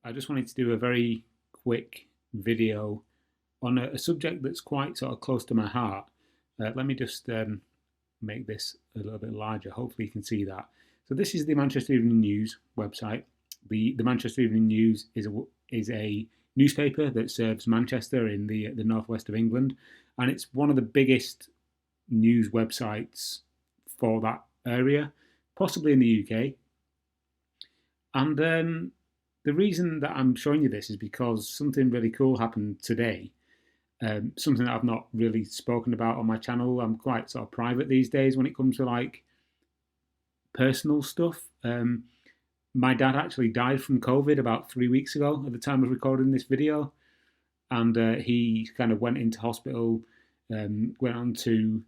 I just wanted to do a very quick video on a subject that's quite sort of close to my heart. Let me just make this a little bit larger. Hopefully, you can see that. So, this is the Manchester Evening News website. The Manchester Evening News is a newspaper that serves Manchester in the northwest of England, and it's one of the biggest news websites for that area, possibly in the UK. And the reason that I'm showing you this is because something really cool happened today. Something that I've not really spoken about on my channel. I'm quite sort of private these days when it comes to like personal stuff. My dad actually died from COVID about 3 weeks ago at the time of recording this video, and he kind of went into hospital, went on to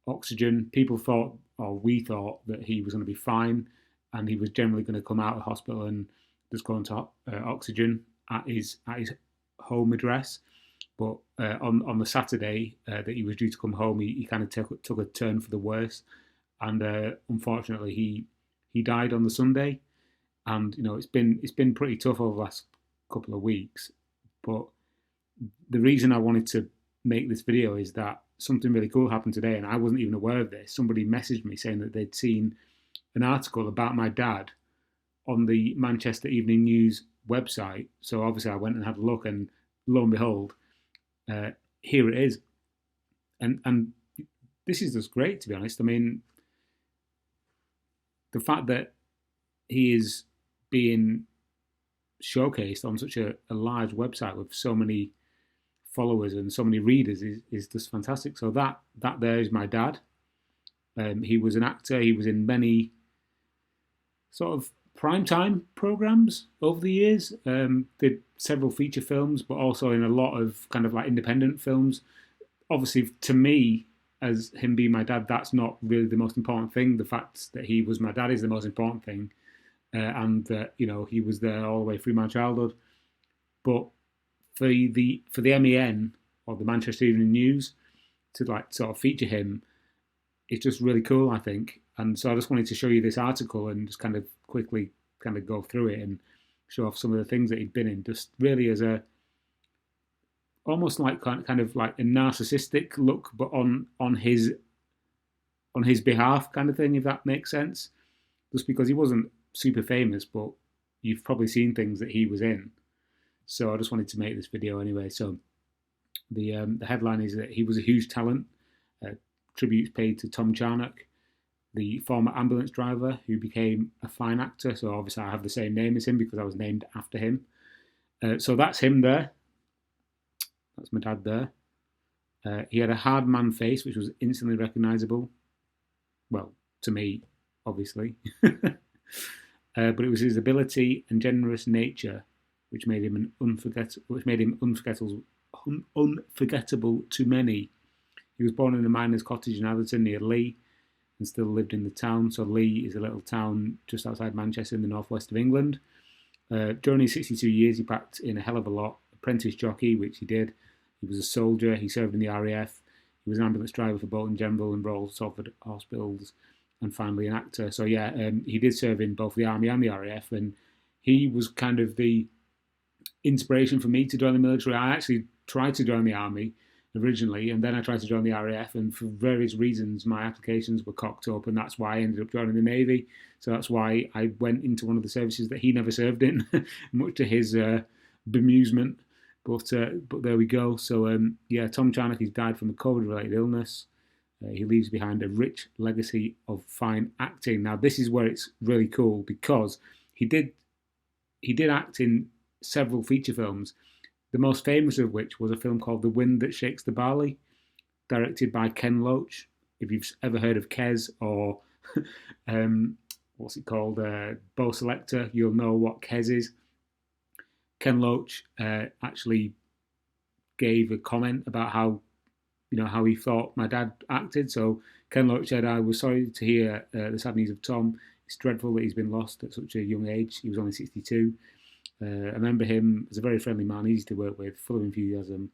oxygen. People thought, or we thought, that he was going to be fine, and he was generally going to come out of hospital and just go into oxygen at his home address. But on the Saturday that he was due to come home, he kind of took a turn for the worse, and unfortunately he died on the Sunday. And it's been pretty tough over the last couple of weeks. But the reason I wanted to make this video is that something really cool happened today, and I wasn't even aware of this. Somebody messaged me saying that they'd seen an article about my dad on the Manchester Evening News website. So obviously I went and had a look, and lo and behold, here it is. And this is just great, to be honest. I mean, the fact that he is being showcased on such a large website with so many followers and so many readers is just fantastic. So that there is my dad. He was an actor. He was in many sort of primetime programs over the years. Did several feature films, but also in a lot of kind of like independent films. Obviously, to me, as him being my dad, that's not really the most important thing. The fact that he was my dad is the most important thing, and that he was there all the way through my childhood. But for the MEN, or the Manchester Evening News, to like sort of feature him, it's just really cool, I think. And so I just wanted to show you this article and just kind of quickly kind of go through it and show off some of the things that he'd been in, just really as a almost like kind of like a narcissistic look, but on his behalf kind of thing, if that makes sense. Just because he wasn't super famous, but you've probably seen things that he was in. So I just wanted to make this video anyway. So the headline is that he was a huge talent. Tributes paid to Tom Charnock, the former ambulance driver who became a fine actor. So obviously I have the same name as him because I was named after him. So that's him there. That's my dad there. He had a hard man face, which was instantly recognisable. Well, to me, obviously. But it was his ability and generous nature which made him unforgettable to many. He was born in a miner's cottage in Atherton near Lee, and still lived in the town. So Lee is a little town just outside Manchester in the northwest of England. During his 62 years, he packed in a hell of a lot. Apprentice jockey, which he did. He was a soldier. He served in the RAF. He was an ambulance driver for Bolton General and Royal Salford Hospitals, and finally an actor. So yeah, he did serve in both the Army and the RAF, and he was kind of the inspiration for me to join the military. I actually tried to join the Army originally, and then I tried to join the RAF, and for various reasons my applications were cocked up, and that's why I ended up joining the Navy. So that's why I went into one of the services that he never served in, much to his bemusement. But there we go. So yeah, Tom Charnock, he's died from a COVID-related illness. He leaves behind a rich legacy of fine acting. Now this is where it's really cool, because he did act in several feature films. The most famous of which was a film called The Wind That Shakes the Barley, directed by Ken Loach. If you've ever heard of Kes or what's it called, Bo Selector, you'll know what Kes is. Ken Loach actually gave a comment about how he thought my dad acted. So Ken Loach said, "I was sorry to hear the sad news of Tom. It's dreadful that he's been lost at such a young age. He was only 62. I remember him as a very friendly man, easy to work with, full of enthusiasm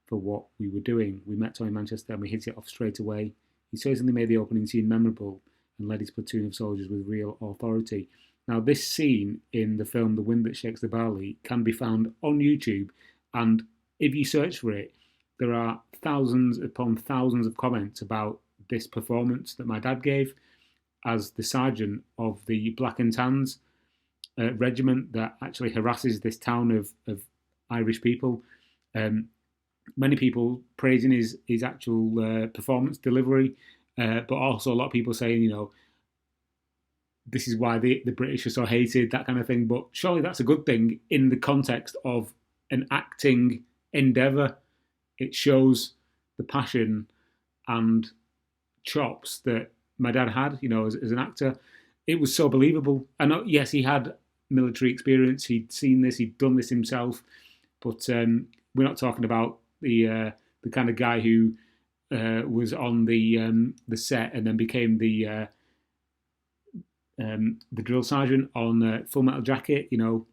for what we were doing. We met Tom in Manchester and we hit it off straight away. He certainly made the opening scene memorable and led his platoon of soldiers with real authority." Now, this scene in the film The Wind That Shakes the Barley can be found on YouTube, and if you search for it, there are thousands upon thousands of comments about this performance that my dad gave as the sergeant of the Black and Tans regiment that actually harasses this town of Irish people. Many people praising his actual performance delivery, but also a lot of people saying, you know, this is why the British are so hated, that kind of thing. But surely that's a good thing in the context of an acting endeavour. It shows the passion and chops that my dad had, you know, as an actor. It was so believable. I know, yes, he had military experience. He'd seen this. He'd done this himself. But we're not talking about the kind of guy who was on the set and then became the drill sergeant on Full Metal Jacket. You know,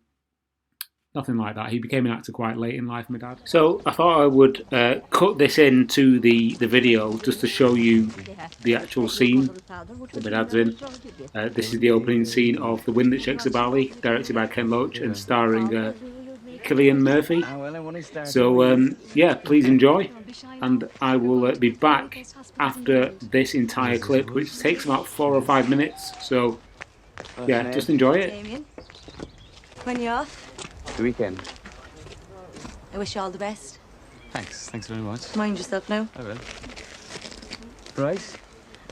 nothing like that. He became an actor quite late in life, my dad. So I thought I would cut this into the video just to show you the actual scene that my dad's in. This is the opening scene of The Wind That Shakes the Barley, directed by Ken Loach and starring Cillian Murphy. So yeah, please enjoy, and I will be back after this entire clip, which takes about 4 or 5 minutes. So yeah, just enjoy it. When you're off? The weekend. I wish you all the best. Thanks very much. Mind yourself now. I will. Bryce?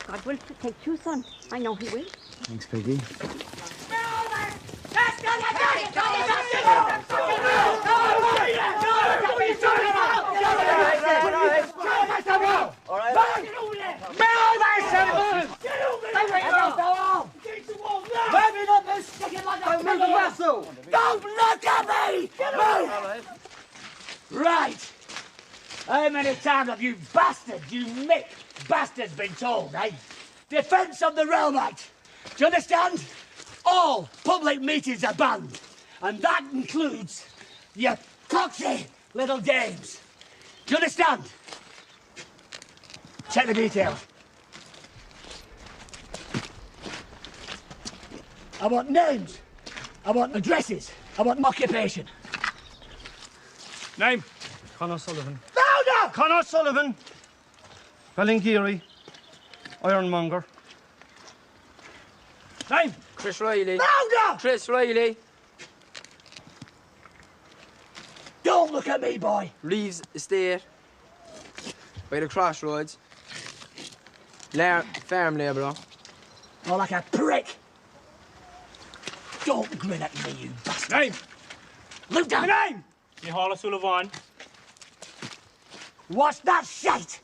God will protect you, son. I know he will. Thanks, Peggy. Don't look at me! Move! Right. How many times have you bastards, you Mick bastards, been told, eh? Defence of the railway. Do you understand? All public meetings are banned. And that includes your coxy little dames. Do you understand? Check the details. I want names. I want addresses. I want occupation. Name? Conor Sullivan. Louder! Conor Sullivan. Ballingeary. Ironmonger. Name? Chris Riley. Louder! Chris Riley. Don't look at me, boy. Reeves Estate. By the crossroads. Farm labourer. Oh, like a prick. Don't grin at me, you bastard. Name? Look down. Name? Micheál Sullivan. What's that shite?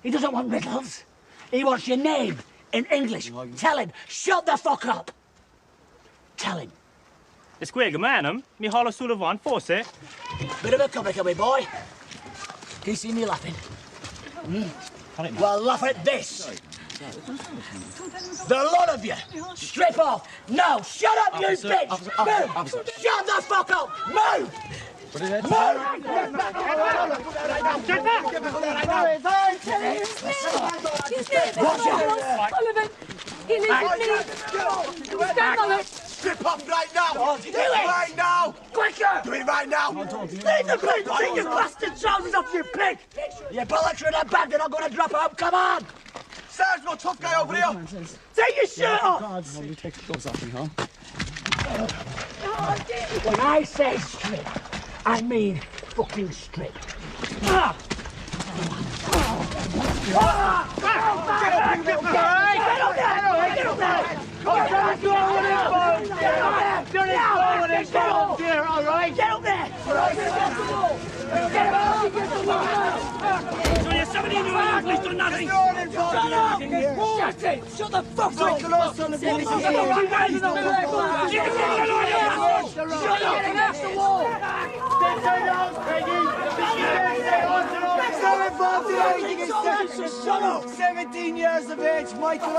He doesn't want riddles. He wants your name in English. Tell him. Shut the fuck up. Tell him. It's Quaker Manham. Micheál Sullivan, Forse. Bit of a comic, are we, boy? Can you see me laughing? Well, laugh at this. The lot of you, strip off. No, shut up, you bitch. Move. Shut the fuck up. Move. Move. Watch out. Sullivan, he lives with me. Stand on it. Strip off right now. Do it right now. Quicker. Do it right now. Leave the pig. Take your bastard trousers off, you pig. Your bullets are in a bag. They're not going to drop out. Come on. There's no tough guy over here. Take your shirt off. Well, you take the gloves off me, huh? When I say strip, I mean fucking strip. Ah! Get up there! So you're 17 years old, he's done nothing. Shut it! Shut the fuck up! Shut up! Against the wall! Shut up! 17 years of age, Michael.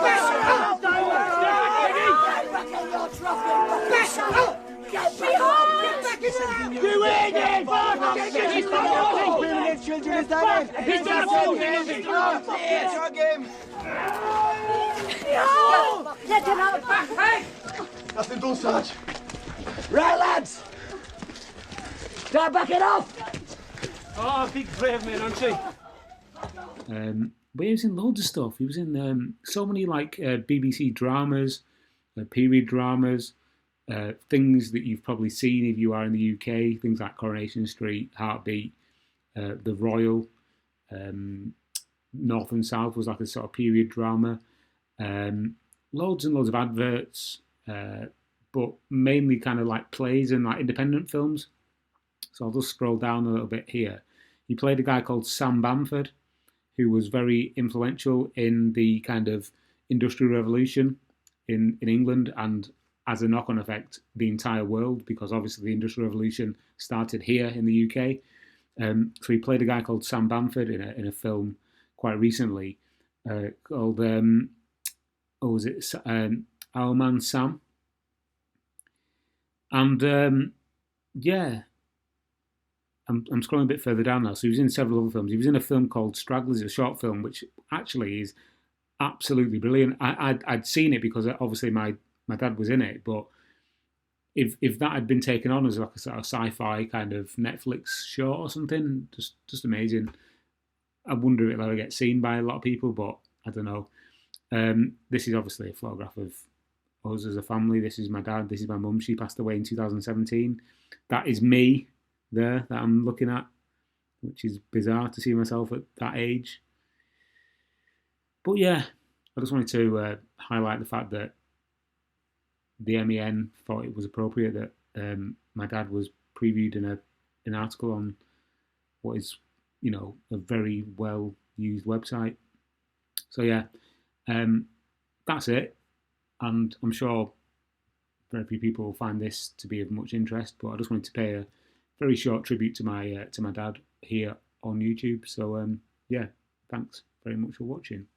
Get back in there! You idiot! Women and children is that it? He's done a It's your game. Let him out. Hey! Nothing done, Sarge. Right, lads! Start backing off! Oh, big brave man, aren't she? But he was in loads of stuff. He was in so many like BBC dramas, period dramas, things that you've probably seen if you are in the UK, things like Coronation Street, Heartbeat, The Royal, North and South was like a sort of period drama. Loads and loads of adverts, but mainly kind of like plays and like independent films. So I'll just scroll down a little bit here. He played a guy called Sam Bamford, who was very influential in the kind of Industrial Revolution in England, and as a knock-on effect, the entire world, because obviously the Industrial Revolution started here in the UK. So he played a guy called Sam Bamford in a film quite recently called Our Man Sam. And yeah, I'm scrolling a bit further down now. So he was in several other films. He was in a film called Stragglers, a short film, which actually is absolutely brilliant. I'd seen it because obviously my dad was in it, but if that had been taken on as like a sort of sci-fi kind of Netflix show or something, just amazing. I wonder if it'll ever get seen by a lot of people, but I don't know. This is obviously a photograph of us as a family. This is my dad. This is my mum. She passed away in 2017. That is me there that I'm looking at, which is bizarre to see myself at that age. But yeah, I just wanted to highlight the fact that the MEN thought it was appropriate that my dad was previewed in an article on what is, you know, a very well used website. So yeah, that's it. And I'm sure very few people will find this to be of much interest, but I just wanted to pay a very short tribute to my dad here on YouTube. So yeah, thanks very much for watching.